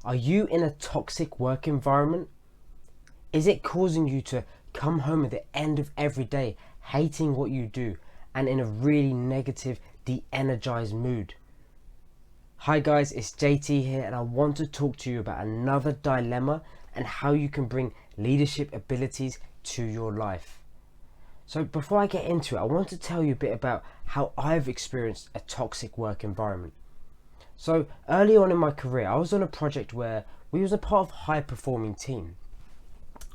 Are you in a toxic work environment? Is it causing you to come home at the end of every day hating what you do and in a really negative, de-energized mood? Hi guys, it's JT here, and I want to talk to you about another dilemma and how you can bring leadership abilities to your life. So before I get into it, I want to tell you a bit about how I've experienced a toxic work environment. So early on in my career, I was on a project where we was a part of a high performing team.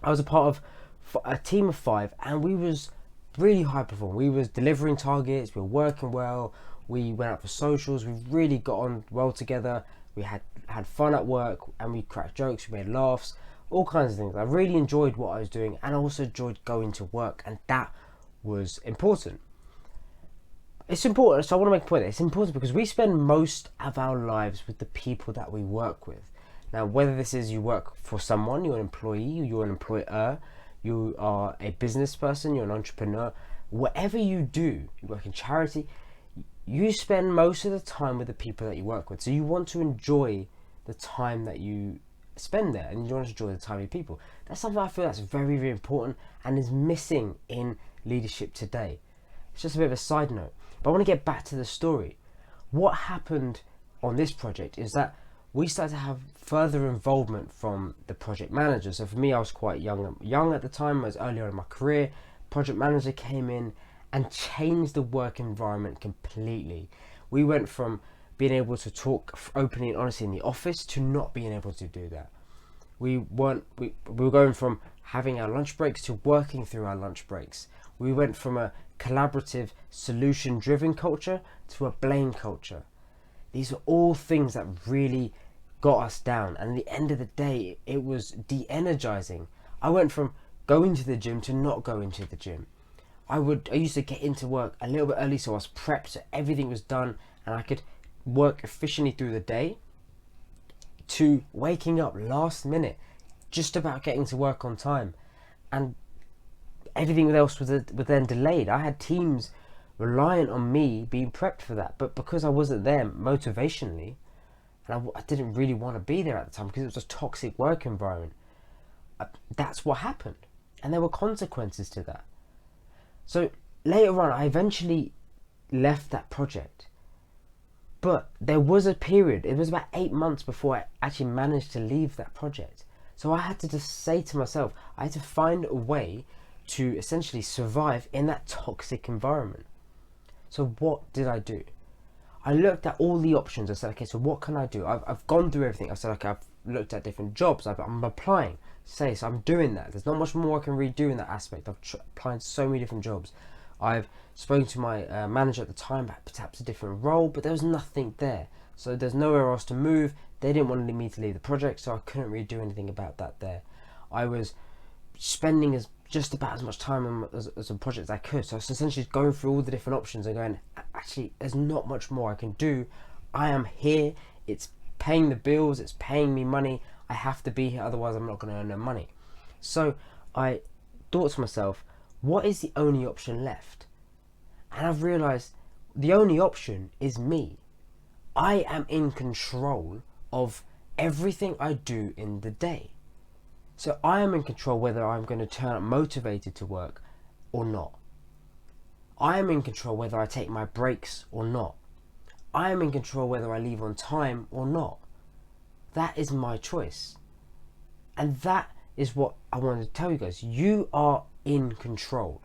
I was a part of a team of 5, and we was really high performing. We was delivering targets, we were working well, we went out for socials, we really got on well together, we had fun at work, and we cracked jokes, we made laughs, all kinds of things. I really enjoyed what I was doing, and I also enjoyed going to work, and that was important. It's important, so I want to make a point. It's important because we spend most of our lives with the people that we work with. Now, whether this is you work for someone, you're an employee, you're an employer, you are a business person, you're an entrepreneur, whatever you do, you work in charity, you spend most of the time with the people that you work with. So you want to enjoy the time that you spend there, and you want to enjoy the time with people. That's something I feel that's very, very important and is missing in leadership today. It's just a bit of a side note, but I want to get back to the story. What happened on this project is that we started to have further involvement from the project manager. So for me, I was quite young at the time. I was earlier in my career. Project manager came in and changed the work environment completely. We went from being able to talk openly and honestly in the office to not being able to do that. We were going from having our lunch breaks to working through our lunch breaks. We went from a collaborative, solution-driven culture to a blame culture. These were all things that really got us down, and at the end of the day, it was de-energizing. I went from going to the gym to not going to the gym. I used to get into work a little bit early, so I was prepped, so everything was done, and I could work efficiently through the day, to waking up last minute, just about getting to work on time, and everything else was then delayed. I had teams reliant on me being prepped for that, but because I wasn't there motivationally, and I didn't really want to be there at the time because it was a toxic work environment, that's what happened, and there were consequences to that. So later on, I eventually left that project, but there was a period, it was about 8 months before I actually managed to leave that project. So I had to just say to myself, I had to find a way to essentially survive in that toxic environment. So what did I do? I looked at all the options. I said, okay, so what can I do? I've gone through everything. I said, okay, I've looked at different jobs. I'm applying. So I'm doing that. There's not much more I can really do in that aspect. I've applied so many different jobs. I've spoken to my manager at the time about perhaps a different role, but there was nothing there. So there's nowhere else to move. They didn't want me to leave the project, so I couldn't really do anything about that there. I was spending just about as much time as a project as I could. So I was essentially going through all the different options and going, actually, there's not much more I can do. I am here. It's paying the bills. It's paying me money. I have to be here, otherwise I'm not going to earn no money. So I thought to myself, what is the only option left? And I've realized the only option is me. I am in control of everything I do in the day. So I am in control whether I'm going to turn up motivated to work or not. I am in control whether I take my breaks or not. I am in control whether I leave on time or not. That is my choice. And that is what I wanted to tell you guys. You are in control.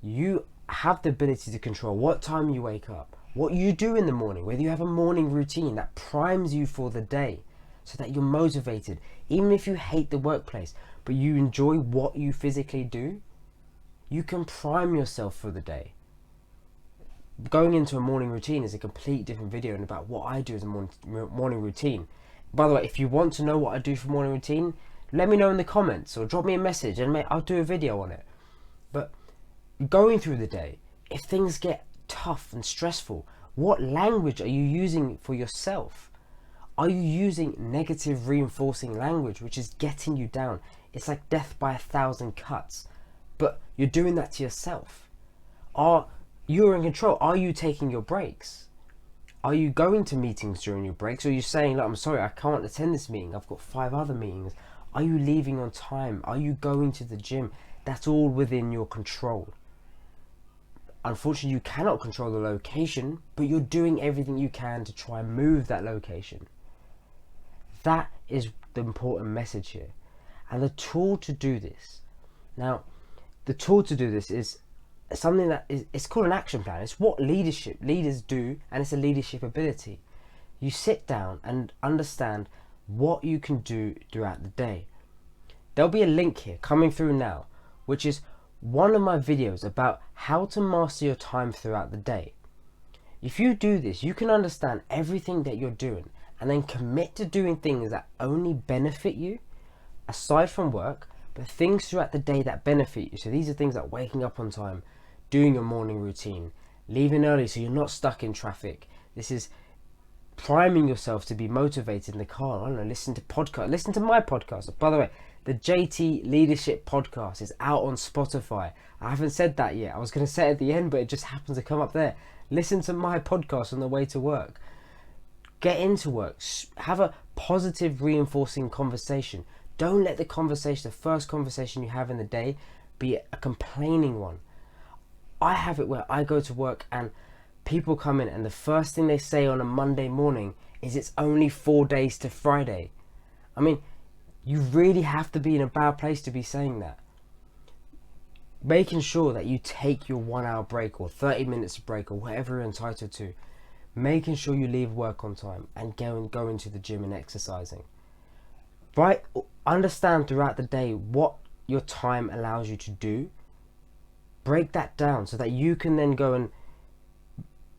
You have the ability to control what time you wake up, what you do in the morning, whether you have a morning routine that primes you for the day so that you're motivated, even if you hate the workplace, but you enjoy what you physically do, you can prime yourself for the day. Going into a morning routine is a complete different video and about what I do as a morning routine. By the way, if you want to know what I do for morning routine, let me know in the comments or drop me a message and I'll do a video on it. But going through the day, if things get tough and stressful, what language are you using for yourself? Are you using negative reinforcing language, which is getting you down? It's like death by 1,000 cuts, but you're doing that to yourself. You're in control. Are you taking your breaks? Are you going to meetings during your breaks? Or are you saying, look, I'm sorry, I can't attend this meeting, I've got 5 other meetings? Are you leaving on time? Are you going to the gym? That's all within your control. Unfortunately, you cannot control the location, but you're doing everything you can to try and move that location. That is the important message here. And the tool to do this, now, the tool to do this is something that it's called an action plan. It's what leaders do, and it's a leadership ability. You sit down and understand what you can do throughout the day. There'll be a link here coming through now, which is one of my videos about how to master your time throughout the day. If you do this, you can understand everything that you're doing and then commit to doing things that only benefit you aside from work, but things throughout the day that benefit you. So these are things like waking up on time, doing your morning routine, leaving early so you're not stuck in traffic. This is priming yourself to be motivated in the car. I don't know, listen to my podcast. By the way, the JT Leadership Podcast is out on Spotify. I haven't said that yet. I was going to say it at the end, but it just happens to come up there. Listen to my podcast on the way to work. Get into work. Have a positive, reinforcing conversation. Don't let the first conversation you have in the day, be a complaining one. I have it where I go to work and people come in and the first thing they say on a Monday morning is it's only 4 days to Friday. I mean, you really have to be in a bad place to be saying that. Making sure that you take your 1 hour break or 30 minutes break or whatever you're entitled to. Making sure you leave work on time and go into the gym and exercising. Right? Understand throughout the day what your time allows you to do. Break that down so that you can then go and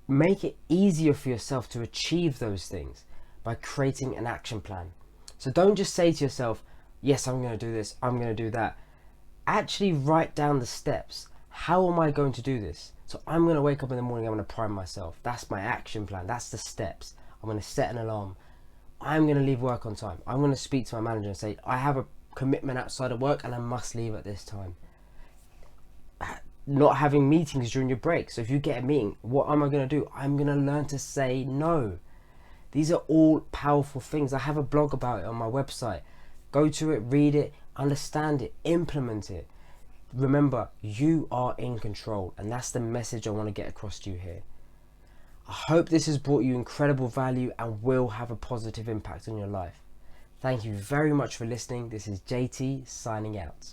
make it easier for yourself to achieve those things by creating an action plan. So don't just say to yourself, yes, I'm going to do this, I'm going to do that. Actually write down the steps. How am I going to do this? So I'm going to wake up in the morning, I'm going to prime myself. That's my action plan. That's the steps. I'm going to set an alarm. I'm going to leave work on time. I'm going to speak to my manager and say, I have a commitment outside of work and I must leave at this time. Not having meetings during your break. So if you get a meeting, what am I going to do? I'm going to learn to say no. These are all powerful things. I have a blog about it on my website. Go to it, read it, understand it, implement it. Remember, you are in control, and that's the message I want to get across to you here. I hope this has brought you incredible value and will have a positive impact on your life. Thank you very much for listening. This is JT signing out.